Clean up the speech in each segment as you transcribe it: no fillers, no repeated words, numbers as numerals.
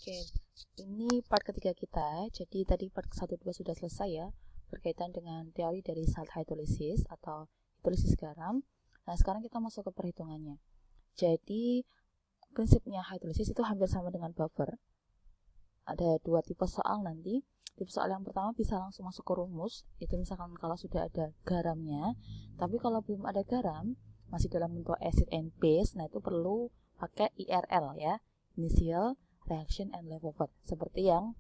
Oke, ini part ketiga kita. Jadi tadi part 1-2 sudah selesai ya, berkaitan dengan teori dari salt hydrolysis atau hidrolisis garam. Nah, sekarang kita masuk ke perhitungannya. Jadi, prinsipnya hidrolisis itu hampir sama dengan buffer. Ada dua tipe soal nanti. Tipe soal yang pertama bisa langsung masuk ke rumus. Itu misalkan kalau sudah ada garamnya. Tapi kalau belum ada garam, masih dalam bentuk acid and base, nah itu perlu pakai IRL ya, initial reaction and levover, seperti yang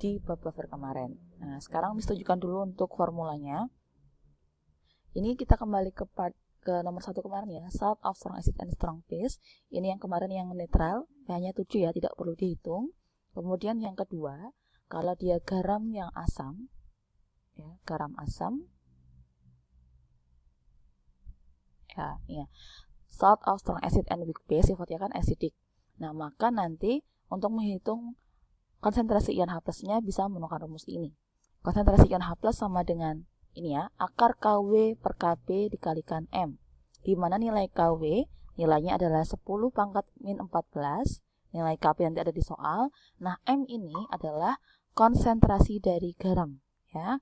di bab buffer kemarin. Nah, sekarang ditunjukkan dulu untuk formulanya. Ini kita kembali ke nomor 1 kemarin ya, salt of strong acid and strong base. Ini yang kemarin yang netral, hanya 7 ya, tidak perlu dihitung. Kemudian yang kedua, kalau dia garam yang asam, ya, garam asam, ya, salt of strong acid and weak base, sifatnya kan acidic. Nah, maka nanti untuk menghitung konsentrasi ion H+-nya bisa menggunakan rumus ini. Konsentrasi ion H+ sama dengan ini ya, akar Kw per Kb dikalikan M. Di mana nilai Kw, nilainya adalah 10 pangkat min 14, nilai Kb nanti ada di soal. Nah, M ini adalah konsentrasi dari garam, ya.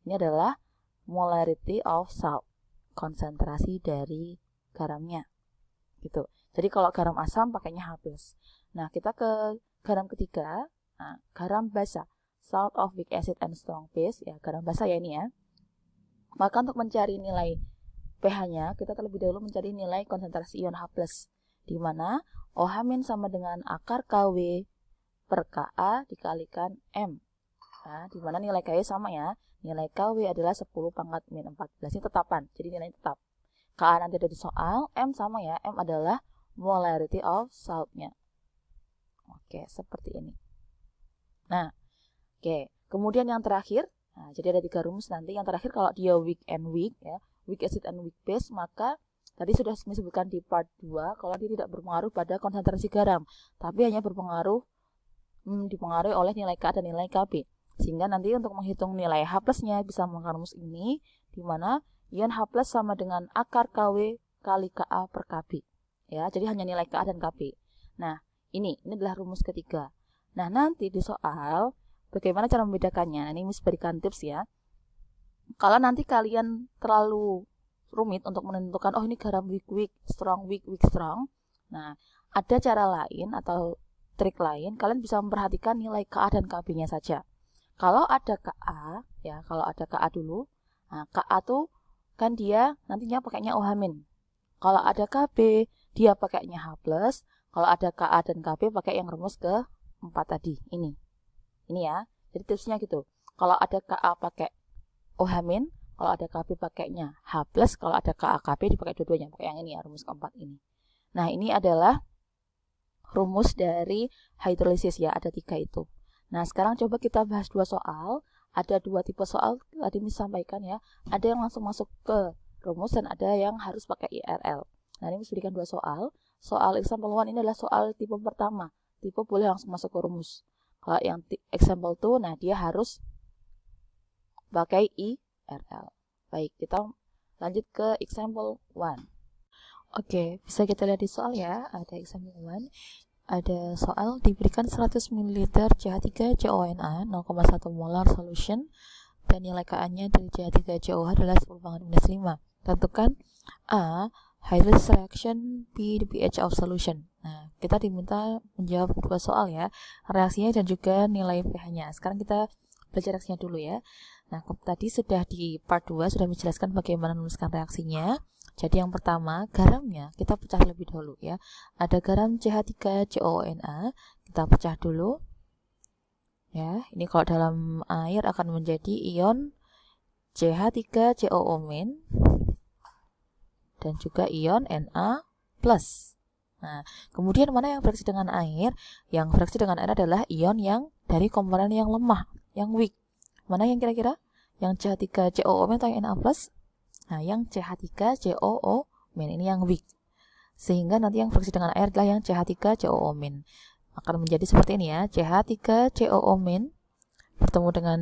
Ini adalah molarity of salt, konsentrasi dari garamnya. Gitu. Jadi kalau garam asam pakainya H+. Nah, kita ke garam ketiga. Nah, garam basa, salt of weak acid and strong base, ya, garam basa ya ini ya. Maka untuk mencari nilai pH-nya, kita terlebih dahulu mencari nilai konsentrasi ion H+, di mana OH- sama dengan akar Kw per Ka dikalikan M. Nah, di mana nilai Kw sama ya, nilai Kw adalah 10 pangkat min 14, ini tetapan, jadi nilainya tetap. Ka nanti ada di soal, M sama ya, M adalah molarity of salt-nya. Oke, seperti ini. Nah, oke. Kemudian yang terakhir, nah, jadi ada 3 rumus nanti. Yang terakhir kalau dia weak and weak, ya, weak acid and weak base, maka tadi sudah disebutkan di part 2 kalau dia tidak berpengaruh pada konsentrasi garam, tapi hanya dipengaruhi oleh nilai Ka dan nilai Kb. Sehingga nanti untuk menghitung nilai H+-nya bisa menggunakan rumus ini, di mana ion H+ sama dengan akar Kw kali Ka per Kb. Ya, jadi hanya nilai Ka dan Kb. Nah, ini adalah rumus ketiga. Nah, nanti di soal bagaimana cara membedakannya? Ini Miss berikan tips ya. Kalau nanti kalian terlalu rumit untuk menentukan, oh ini garam weak strong. Nah, ada cara lain atau trik lain, kalian bisa memperhatikan nilai Ka dan Kb-nya saja. Kalau ada Ka, ya, kalau ada Ka dulu, nah Ka tuh kan dia nantinya pakainya OH-. Kalau ada Kb, dia pakainya H+. Kalau ada Ka dan Kb pakai yang rumus ke-4 tadi, ini ya. Jadi tipsnya gitu. Kalau ada Ka pakai OH-, kalau ada Kb pakainya H+, kalau ada Ka Kb dipakai dua-duanya, pakai yang ini ya, rumus ke-4 ini. Nah, ini adalah rumus dari hidrolisis ya, ada 3 itu. Nah, sekarang coba kita bahas 2 soal. Ada 2 tipe soal tadi Miss sampaikan ya. Ada yang langsung masuk ke rumus dan ada yang harus pakai IRL. Nah, ini Miss berikan 2 soal. Soal example 1 ini adalah soal tipe pertama. Tipe boleh langsung masuk ke rumus. Kalau yang example 2, nah dia harus pakai IRL. Baik, kita lanjut ke example 1. Oke, bisa kita lihat di soal ya. Ada example 1. Ada soal diberikan 100 ml CH3CONA 0,1 molar solution dan nilai Ka-nya dari CH3COH adalah 10⁻⁻5. Tentukan A, hydrolysis reaction, B, the pH of solution. Nah, kita diminta menjawab 2 soal ya, reaksinya dan juga nilai pH-nya. Sekarang kita belajar reaksinya dulu ya. Nah, tadi sudah di part 2 sudah menjelaskan bagaimana menuliskan reaksinya. Jadi yang pertama, garamnya kita pecah lebih dahulu ya. Ada garam CH3CONA, kita pecah dulu. Ya, ini kalau dalam air akan menjadi ion CH3COO- dan juga ion Na+. Nah, kemudian mana yang bereaksi dengan air? Yang bereaksi dengan air adalah ion yang dari komponen yang lemah, yang weak. Mana yang kira-kira? Yang CH3COO- atau yang Na+? Nah, yang CH3COO- ini yang weak. Sehingga nanti yang bereaksi dengan air adalah yang CH3COO-. Akan menjadi seperti ini ya, CH3COO- bertemu dengan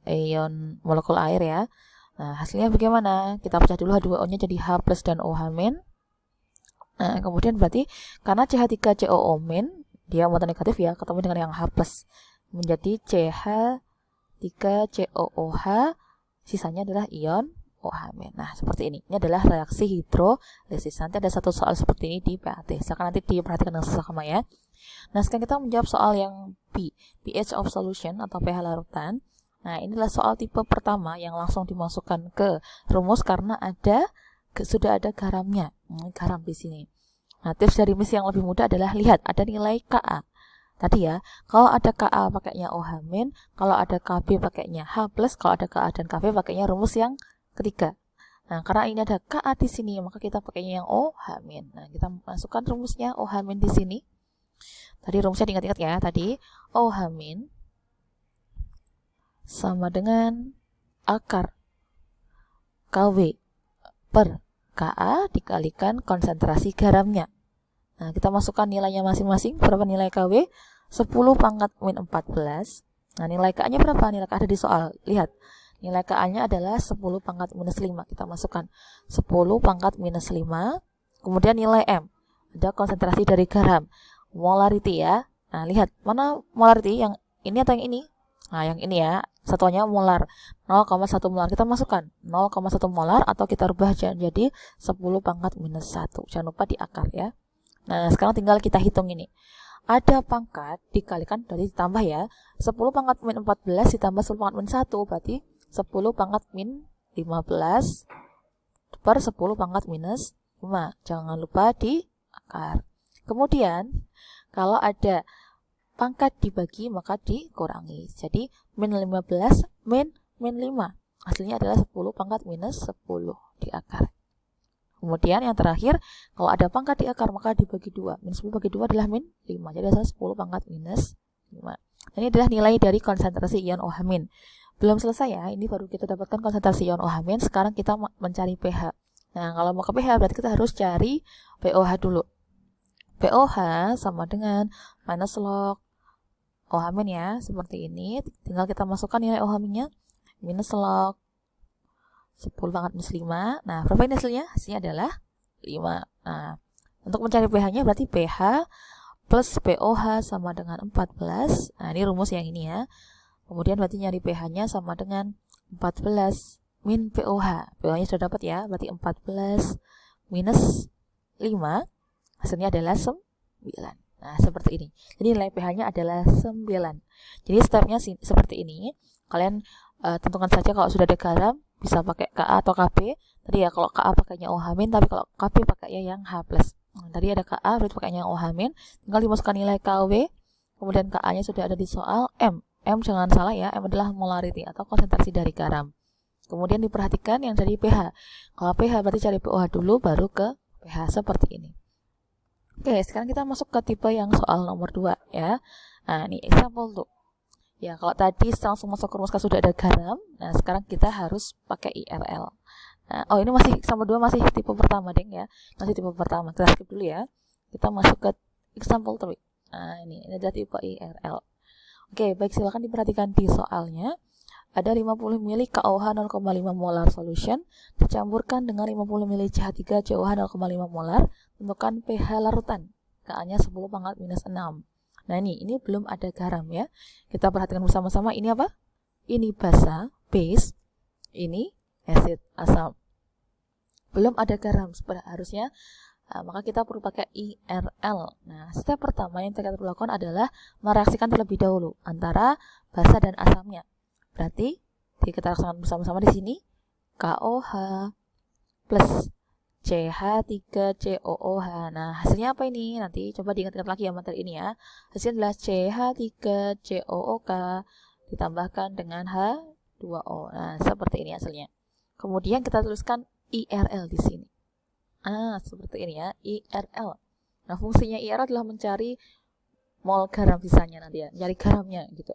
ion molekul air ya. Nah, hasilnya bagaimana? Kita pecah dulu H2O-nya jadi H+ dan OH-. Nah, kemudian berarti karena CH3COO- dia muatan negatif ya, ketemu dengan yang H+. Menjadi CH3COOH, sisanya adalah ion OH-. Nah, seperti ini. Ini adalah reaksi hidrolisis. Nanti ada satu soal seperti ini di PAT. Silakan nanti diperhatikan dengan seksama ya. Nah, sekarang kita menjawab soal yang B, pH of solution atau pH larutan. Nah, inilah soal tipe pertama yang langsung dimasukkan ke rumus karena sudah ada garamnya. Garam di sini. Nah, tips dari Miss yang lebih mudah adalah lihat ada nilai Ka. Tadi ya, kalau ada Ka pakainya OH-, kalau ada Kb pakainya H+, kalau ada Ka dan Kb pakainya rumus yang ketiga. Nah, karena ini ada Ka di sini, maka kita pakainya yang OH-. Nah, kita masukkan rumusnya OH- di sini. Tadi rumusnya diingat-ingat ya, tadi OH- sama dengan akar Kw per Ka dikalikan konsentrasi garamnya. Nah, kita masukkan nilainya masing-masing. Berapa nilai Kw? 10 pangkat min 14. Nah, nilai Ka-nya berapa? Nilai Ka ada di soal. Lihat, nilai Ka-nya adalah 10 pangkat minus 5. Kita masukkan 10 pangkat minus 5. Kemudian nilai M. Ada konsentrasi dari garam. Molarity ya. Nah, lihat, mana molarity? Yang ini atau yang ini? Nah, yang ini ya. Satuannya molar. 0,1 molar. Kita masukkan 0,1 molar atau kita rubah jadi 10 pangkat minus 1. Jangan lupa di akar ya. Nah, sekarang tinggal kita hitung ini. Ada pangkat dikalikan dari ditambah ya. 10 pangkat min 14 ditambah 10 pangkat min 1 berarti 10 pangkat min 15 per 10 pangkat minus 5. Jangan lupa di akar. Kemudian, kalau ada pangkat dibagi maka dikurangi. Jadi, min 15 min 5. Hasilnya adalah 10 pangkat minus 10 di akar. Kemudian yang terakhir, kalau ada pangkat di akar maka dibagi 2. Min 10 bagi 2 adalah min 5. Jadi hasilnya 10 pangkat minus 5. Ini adalah nilai dari konsentrasi ion OH-. Belum selesai ya, ini baru kita dapatkan konsentrasi ion OH-. Sekarang kita mencari pH. Nah, kalau mau ke pH berarti kita harus cari pOH dulu. pOH sama dengan minus log OH- ya, seperti ini. Tinggal kita masukkan nilai OH-nya. Minus log 10 pangkat minus 5. Nah, berapa ini hasilnya? Hasilnya adalah 5. Nah, untuk mencari pH-nya berarti pH plus pOH sama dengan 14. Nah, ini rumus yang ini ya. Kemudian berarti nyari pH-nya sama dengan 14 min pOH. pOH-nya sudah dapat ya, berarti 14 minus 5. Hasilnya adalah 9. Nah, seperti ini. Jadi nilai pH-nya adalah 9. Jadi stepnya seperti ini. Kalian tentukan saja kalau sudah ada garam bisa pakai Ka atau Kb. Tadi ya kalau Ka pakainya OH-, tapi kalau Kb pakainya yang H+. Nah, tadi ada Ka berarti pakainya yang OH-, tinggal dimasukkan nilai Kw. Kemudian Ka-nya sudah ada di soal M. M jangan salah ya, M adalah molarity atau konsentrasi dari garam. Kemudian diperhatikan yang dari pH. Kalau pH berarti cari pOH dulu baru ke pH seperti ini. Oke, sekarang kita masuk ke tipe yang soal nomor 2 ya. Nah, ini example tuh. Ya, kalau tadi langsung masuk ke rumus sudah ada garam. Nah, sekarang kita harus pakai IRL. Nah, oh ini masih example 2 masih tipe pertama, Deng ya. Masih tipe pertama. Kita skip dulu ya. Kita masuk ke example 3. Nah, ini ada tipe IRL. Oke, baik, silakan diperhatikan di soalnya. Ada 50 ml KOH 0,5 molar solution dicampurkan dengan 50 ml CH3COH 0,5 molar. Tentukan pH larutan. Ka-nya 10 pangkat minus 6. Nah, ini belum ada garam ya. Kita perhatikan bersama-sama, ini apa? Ini basa, base. Ini acid, asam. Belum ada garam, harusnya maka kita perlu pakai IRL. Nah, step pertama yang kita perlu lakukan adalah mereaksikan terlebih dahulu antara basa dan asamnya. Berarti kita laksanakan bersama-sama di sini. KOH plus CH3COOH. Nah, hasilnya apa ini? Nanti coba diingat-ingat lagi ya materi ini ya. Hasilnya adalah CH3COOK ditambahkan dengan H2O. Nah, seperti ini hasilnya. Kemudian kita tuliskan IRL di sini. Seperti ini ya, IRL. Nah, fungsinya IRL adalah mencari mol garam sisanya nanti ya, cari garamnya gitu.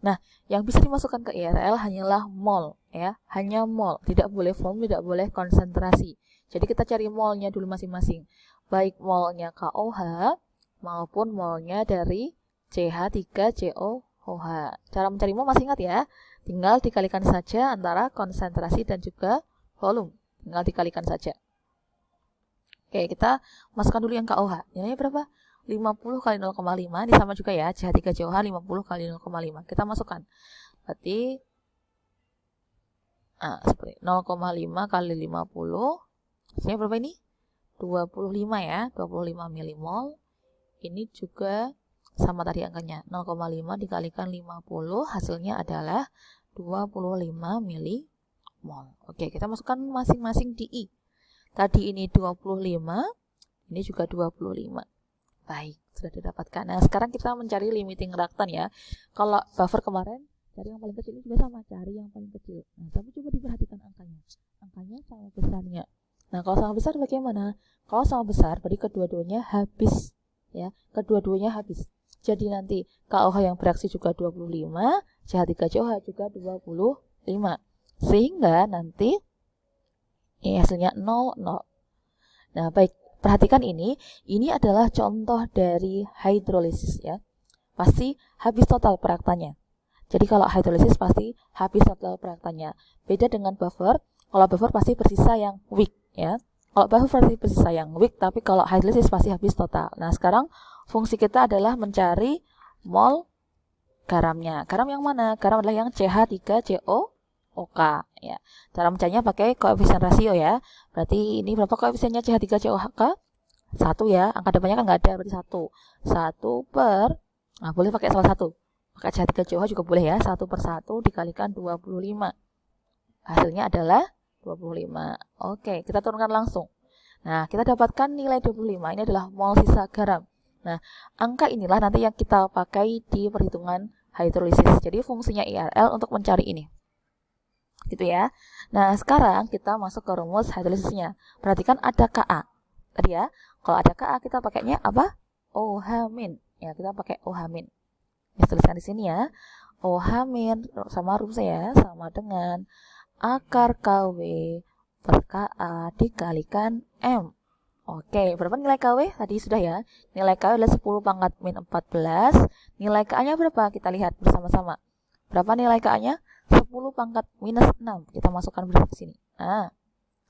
Nah, yang bisa dimasukkan ke IRL hanyalah mol ya, hanya mol, tidak boleh volume, tidak boleh konsentrasi. Jadi kita cari molnya dulu masing-masing, baik molnya KOH maupun molnya dari CH3COOH. Cara mencari mol masih ingat ya, tinggal dikalikan saja antara konsentrasi dan juga volume, tinggal dikalikan saja. Oke, kita masukkan dulu yang KOH. Nilainya berapa? 50 kali 0,5 ini sama juga ya, CH3 COH 50 kali 0,5. Kita masukkan. Berarti seperti 0,5 kali 50. Hasilnya berapa ini? 25 ya, 25 milimol. Ini juga sama tadi angkanya, 0,5 dikalikan 50, hasilnya adalah 25 milimol. Oke, kita masukkan masing-masing di I. Tadi ini 25, ini juga 25. Baik, sudah didapatkan. Nah, sekarang kita mencari limiting reactant ya. Kalau buffer kemarin, cari yang paling kecil, ini juga sama, cari yang paling kecil. Nah, tapi coba diperhatikan angkanya. Angkanya sama besarnya. Nah, kalau sama besar bagaimana? Kalau sama besar, berarti kedua-duanya habis. Ya, kedua-duanya habis. Jadi nanti KOH yang bereaksi juga 25, CH3COH juga 25. Sehingga nanti hasilnya 0, 0. Nah, baik. Perhatikan ini adalah contoh dari hidrolisis ya. Pasti habis total pereaktannya. Jadi kalau hidrolisis pasti habis total pereaktannya. Beda dengan buffer, kalau buffer pasti bersisa yang weak ya. Kalau buffer pasti bersisa yang weak, tapi kalau hidrolisis pasti habis total. Nah, sekarang fungsi kita adalah mencari mol garamnya. Garam yang mana? Garam adalah yang CH3COOK ya. Cara mencarinya pakai koefisien rasio ya. Berarti ini berapa koefisiennya CH3COOK? 1 ya. Angka depannya kan nggak ada, berarti 1. 1 per, boleh pakai salah satu. Pakai CH3COOH juga boleh ya. 1 per 1 dikalikan 25. Hasilnya adalah 25. Oke, kita turunkan langsung. Nah, kita dapatkan nilai 25. Ini adalah mol sisa garam. Nah, angka inilah nanti yang kita pakai di perhitungan hidrolisis. Jadi fungsinya IRL untuk mencari ini. Gitu ya. Nah, sekarang kita masuk ke rumus hidrolisisnya. Perhatikan ada Ka. Tadi ya, kalau ada Ka kita pakainya apa? OH-. Ya, kita pakai OH-. Ya, tuliskan di sini ya. OH- sama rumusnya ya, sama dengan akar KW per Ka dikalikan M. Oke, berapa nilai KW? Tadi sudah ya. Nilai KW adalah 10 pangkat min 14. Nilai Ka-nya berapa? Kita lihat bersama-sama. Berapa nilai Ka-nya? 10 pangkat minus 6. Kita masukkan bersama ke sini. Nah,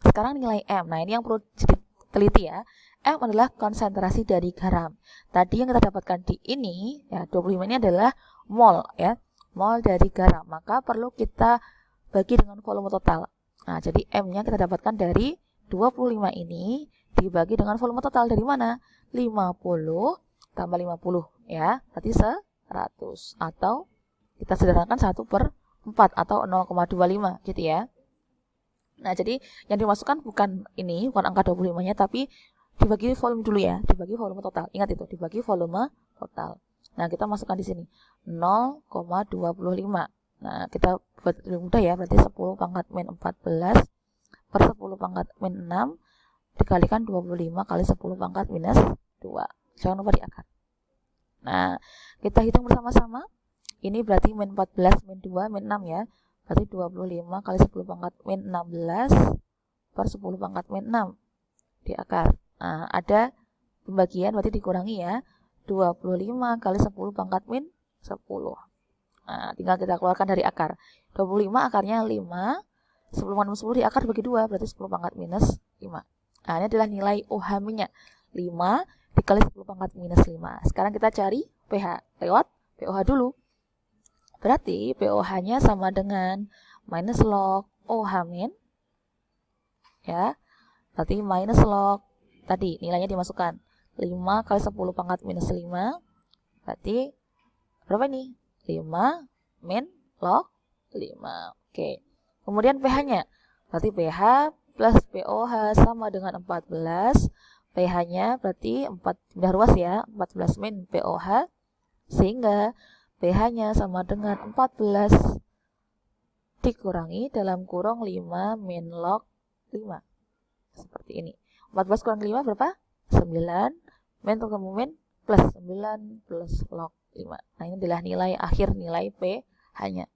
sekarang nilai M. Nah, ini yang perlu diteliti ya. M adalah konsentrasi dari garam. Tadi yang kita dapatkan di ini, ya 25 ini adalah mol ya. Mol dari garam. Maka perlu kita bagi dengan volume total. Nah, jadi M-nya kita dapatkan dari 25 ini dibagi dengan volume total dari mana? 50 tambah 50 ya, berarti 100. Atau kita sederhanakan 1 per 4 atau 0,25 gitu ya. Nah, jadi yang dimasukkan bukan ini, bukan angka 25-nya, tapi dibagi volume dulu ya, dibagi volume total. Ingat itu, dibagi volume total. Nah, kita masukkan di sini 0,25. Nah, kita buat lebih mudah ya, berarti 10 pangkat min 14 per 10 pangkat min 6 dikalikan 25 kali 10 pangkat minus 2. Jangan lupa diakar. Nah, kita hitung bersama-sama. Ini berarti min 14, min 2, min 6 ya. Berarti 25 kali 10 pangkat min 16 per 10 pangkat min 6 diakar. Nah, ada pembagian berarti dikurangi ya. 25 kali 10 pangkat min 10. Nah, tinggal kita keluarkan dari akar. 25 akarnya 5. 10 pangkat 10 diakar bagi 2 berarti 10 pangkat minus 5. Nah, ini adalah nilai OH-nya 5 dikali 10 pangkat minus 5. Sekarang kita cari pH lewat pOH dulu. Berarti pOH-nya sama dengan minus log OH-. Ya. Berarti minus log tadi nilainya dimasukkan 5 kali 10 pangkat minus 5. Berarti berapa ini? 5 min log 5. Oke. Kemudian pH-nya. Berarti pH plus pOH sama dengan 14. pH-nya berarti 4 pindah ruas ya, 14 min pOH. Sehingga pH-nya sama dengan 14 dikurangi dalam kurung 5 min log 5. Seperti ini. 14 kurang 5 berapa? 9. Min ketemu min plus 9 plus log 5. Nah, ini adalah nilai akhir nilai pH-nya.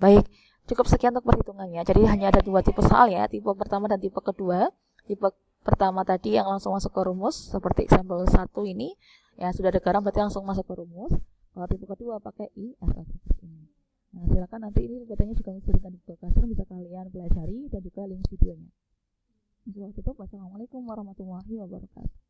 Baik. Cukup sekian untuk perhitungannya. Jadi hanya ada 2 tipe soal ya, tipe pertama dan tipe kedua. Tipe pertama tadi yang langsung masuk ke rumus, seperti example 1 ini, ya sudah ada garam berarti langsung masuk ke rumus. Kalau tipe kedua pakai IRL seperti ini. Nah, silakan nanti ini katanya juga diberikan di Classroom, bisa kalian pelajari dan juga link videonya. Ini sudah tutup. Wassalamualaikum warahmatullahi wabarakatuh.